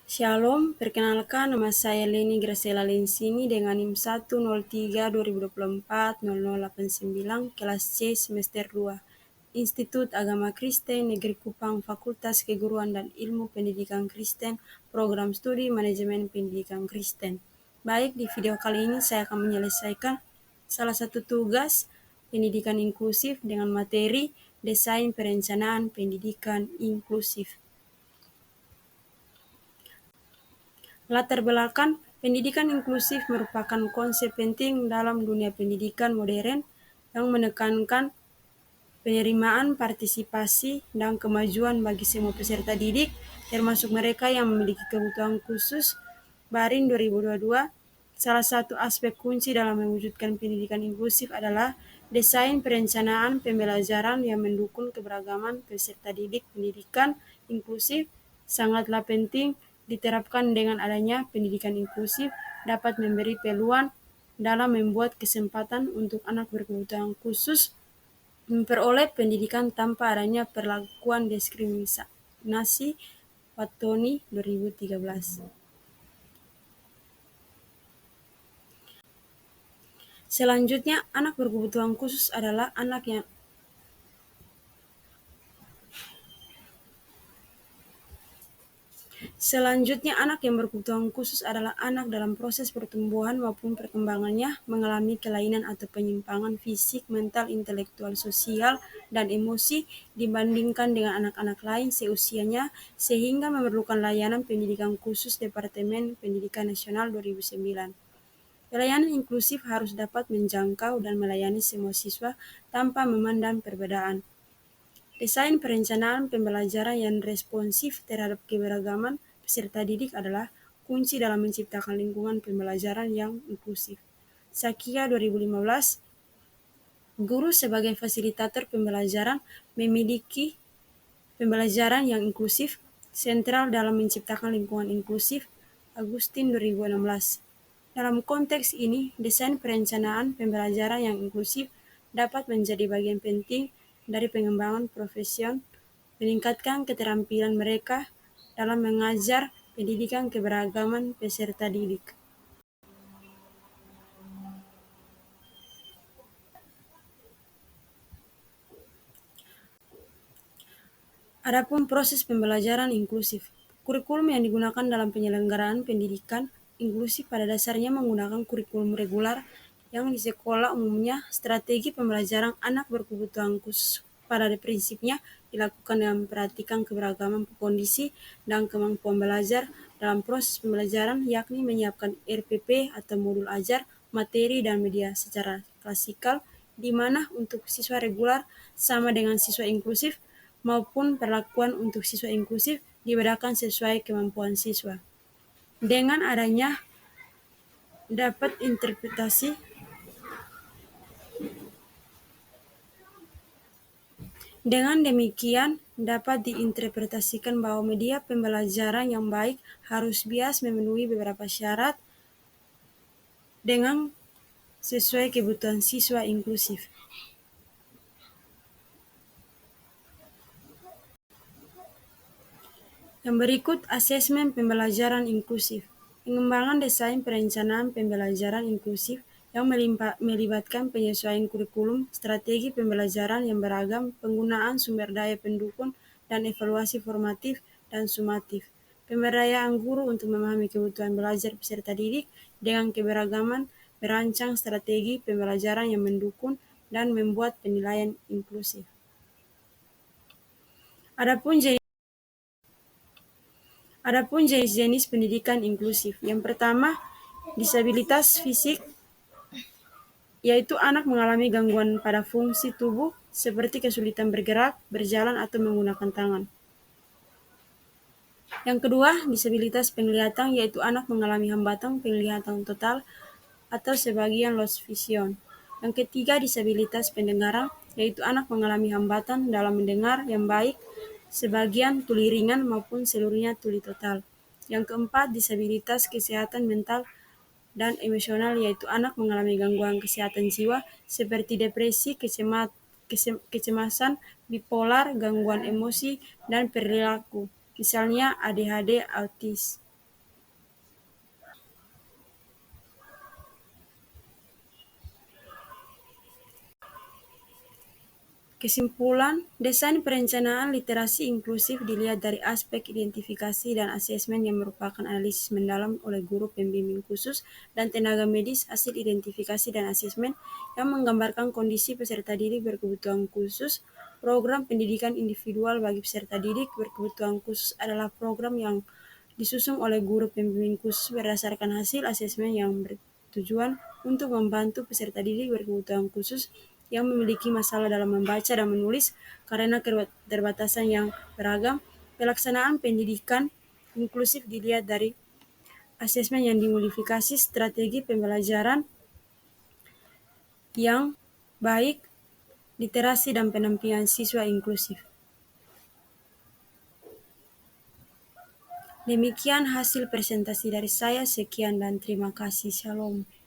Shalom, perkenalkan nama saya Leni Graciela Lensini dengan NIM 103-2024-0089, kelas C semester 2, Institut Agama Kristen Negeri Kupang, Fakultas Keguruan dan Ilmu Pendidikan Kristen, Program Studi Manajemen Pendidikan Kristen. Baik, di video kali ini saya akan menyelesaikan salah satu tugas pendidikan inklusif dengan materi desain perencanaan pendidikan inklusif. Latar belakang pendidikan inklusif merupakan konsep penting dalam dunia pendidikan modern yang menekankan penerimaan, partisipasi, dan kemajuan bagi semua peserta didik, termasuk mereka yang memiliki kebutuhan khusus. Barin 2022, salah satu aspek kunci dalam mewujudkan pendidikan inklusif adalah desain perencanaan pembelajaran yang mendukung keberagaman peserta didik. Pendidikan inklusif sangatlah penting diterapkan. Dengan adanya pendidikan inklusif dapat memberi peluang dalam membuat kesempatan untuk anak berkebutuhan khusus memperoleh pendidikan tanpa adanya perlakuan diskriminasi. Wattoni 2013. Selanjutnya, anak berkebutuhan khusus adalah anak yang berkebutuhan khusus adalah anak dalam proses pertumbuhan maupun perkembangannya mengalami kelainan atau penyimpangan fisik, mental, intelektual, sosial, dan emosi dibandingkan dengan anak-anak lain seusianya sehingga memerlukan layanan pendidikan khusus Departemen Pendidikan Nasional 2009. Pelayanan inklusif harus dapat menjangkau dan melayani semua siswa tanpa memandang perbedaan. Desain perencanaan pembelajaran yang responsif terhadap keberagaman peserta didik adalah kunci dalam menciptakan lingkungan pembelajaran yang inklusif. Sakia 2015, guru sebagai fasilitator pembelajaran memiliki pembelajaran yang inklusif sentral dalam menciptakan lingkungan inklusif. Agustin 2016. Dalam konteks ini, desain perencanaan pembelajaran yang inklusif dapat menjadi bagian penting dari pengembangan profesion, meningkatkan keterampilan mereka dalam mengajar pendidikan keberagaman peserta didik. Adapun proses pembelajaran inklusif, kurikulum yang digunakan dalam penyelenggaraan pendidikan inklusif pada dasarnya menggunakan kurikulum regular yang di sekolah umumnya. Strategi pembelajaran anak berkebutuhan khusus pada prinsipnya dilakukan dengan memperhatikan keberagaman kondisi dan kemampuan belajar dalam proses pembelajaran, yakni menyiapkan RPP atau modul ajar, materi, dan media secara klasikal, di mana untuk siswa regular sama dengan siswa inklusif maupun perlakuan untuk siswa inklusif dibedakan sesuai kemampuan siswa. Dengan adanya dapat interpretasi Dengan demikian, dapat diinterpretasikan bahwa media pembelajaran yang baik harus bias memenuhi beberapa syarat dengan sesuai kebutuhan siswa inklusif. Yang berikut asesmen pembelajaran inklusif. Pengembangan desain perencanaan pembelajaran inklusif yang melibatkan penyesuaian kurikulum, strategi pembelajaran yang beragam, penggunaan sumber daya pendukung, dan evaluasi formatif dan sumatif. Pemberdayaan guru untuk memahami kebutuhan belajar peserta didik dengan keberagaman, merancang strategi pembelajaran yang mendukung, dan membuat penilaian inklusif. Adapun jenis-jenis pendidikan inklusif. Yang pertama, disabilitas fisik, yaitu anak mengalami gangguan pada fungsi tubuh seperti kesulitan bergerak, berjalan, atau menggunakan tangan. Yang kedua, disabilitas penglihatan, yaitu anak mengalami hambatan penglihatan total atau sebagian loss vision. Yang ketiga, disabilitas pendengaran, yaitu anak mengalami hambatan dalam mendengar yang baik, sebagian tuli ringan maupun seluruhnya tuli total. Yang keempat, disabilitas kesehatan mental dan emosional, yaitu anak mengalami gangguan kesehatan jiwa seperti depresi, kecemasan, bipolar, gangguan emosi, dan perilaku, misalnya ADHD, autis. Kesimpulan, desain perencanaan literasi inklusif dilihat dari aspek identifikasi dan asesmen yang merupakan analisis mendalam oleh guru pembimbing khusus dan tenaga medis hasil identifikasi dan asesmen yang menggambarkan kondisi peserta didik berkebutuhan khusus. Program pendidikan individual bagi peserta didik berkebutuhan khusus adalah program yang disusun oleh guru pembimbing khusus berdasarkan hasil asesmen yang bertujuan untuk membantu peserta didik berkebutuhan khusus yang memiliki masalah dalam membaca dan menulis karena keterbatasan yang beragam. Pelaksanaan pendidikan inklusif dilihat dari asesmen yang dimodifikasi, strategi pembelajaran yang baik, literasi dan pendampingan siswa inklusif. Demikian hasil presentasi dari saya, sekian dan terima kasih. Shalom.